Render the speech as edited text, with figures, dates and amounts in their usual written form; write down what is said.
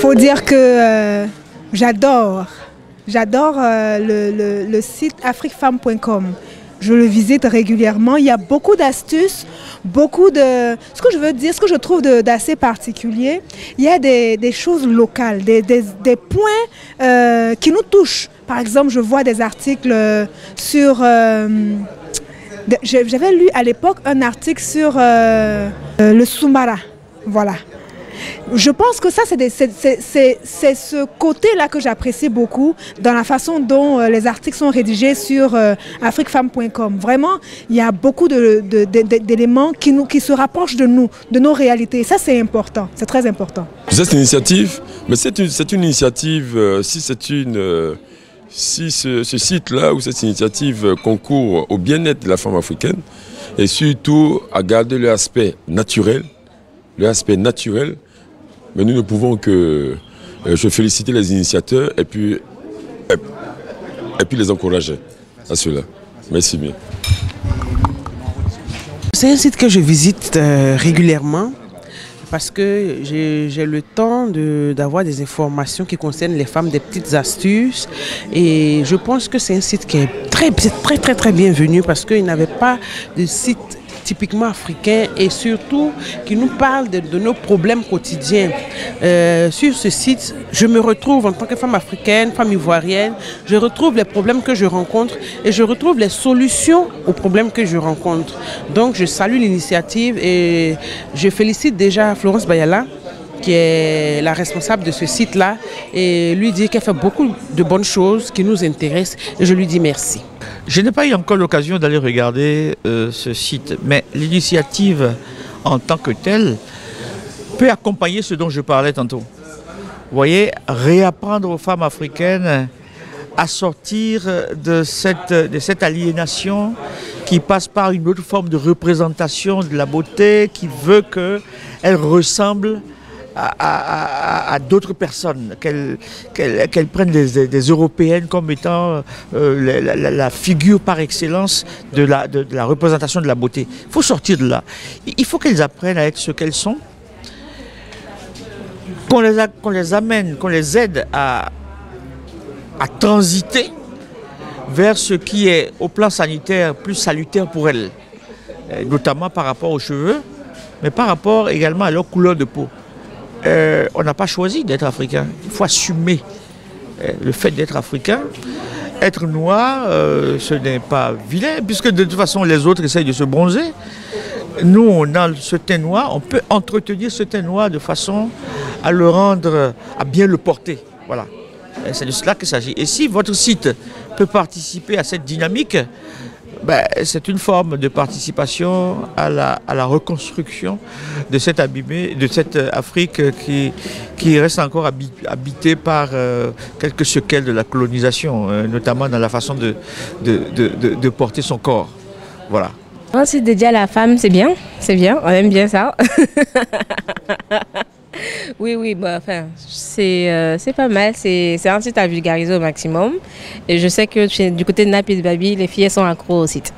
faut dire que j'adore le site afriquefemme.com. Je le visite régulièrement. Il y a beaucoup d'astuces, beaucoup de... Ce que je veux dire, ce que je trouve d'assez particulier, il y a des choses locales, des points qui nous touchent. Par exemple, je vois des articles sur... J'avais lu à l'époque un article sur le Soumbara. Voilà. Je pense que ça, c'est ce côté-là que j'apprécie beaucoup dans la façon dont les articles sont rédigés sur afriquefemme.com. Vraiment, il y a beaucoup d'éléments qui se rapprochent de nous, de nos réalités. Ça, c'est important, c'est très important. Cette initiative, mais c'est une initiative, si ce site-là ou cette initiative concourt au bien-être de la femme africaine et surtout à garder l'aspect naturel, mais nous ne pouvons que je féliciter les initiateurs et puis les encourager à cela. Merci bien. C'est un site que je visite régulièrement parce que j'ai le temps d'avoir des informations qui concernent les femmes, des petites astuces. Et je pense que c'est un site qui est très bienvenu parce qu'il n'avait pas de site typiquement africain et surtout qui nous parle de nos problèmes quotidiens. Sur ce site, je me retrouve en tant que femme africaine, femme ivoirienne, je retrouve les problèmes que je rencontre et je retrouve les solutions aux problèmes que je rencontre. Donc je salue l'initiative et je félicite déjà Florence Bayala, qui est la responsable de ce site-là, et lui dire qu'elle fait beaucoup de bonnes choses qui nous intéressent et je lui dis merci. Je n'ai pas eu encore l'occasion d'aller regarder ce site, mais l'initiative en tant que telle peut accompagner ce dont je parlais tantôt. Vous voyez, réapprendre aux femmes africaines à sortir de cette aliénation qui passe par une autre forme de représentation de la beauté qui veut qu'elle ressemble à d'autres personnes, qu'elles prennent des Européennes comme étant la figure par excellence de la représentation de la beauté. Il faut sortir de là. Il faut qu'elles apprennent à être ce qu'elles sont, qu'on les amène, qu'on les aide à transiter vers ce qui est au plan sanitaire plus salutaire pour elles, notamment par rapport aux cheveux, mais par rapport également à leur couleur de peau. On n'a pas choisi d'être africain. Il faut assumer le fait d'être africain. Être noir, ce n'est pas vilain, puisque de toute façon les autres essayent de se bronzer. Nous, on a ce teint noir, on peut entretenir ce teint noir de façon à le rendre, à bien le porter. Voilà. C'est de cela qu'il s'agit. Et si votre site peut participer à cette dynamique, ben, c'est une forme de participation à la reconstruction de cette Afrique qui reste encore habitée par quelques séquelles de la colonisation, notamment dans la façon de porter son corps. Voilà. Un site dédié à la femme, c'est bien, on aime bien ça. Oui, bah, enfin, c'est pas mal, c'est un site à vulgariser au maximum. Et je sais que du côté de Naples Baby, les filles sont accros au site.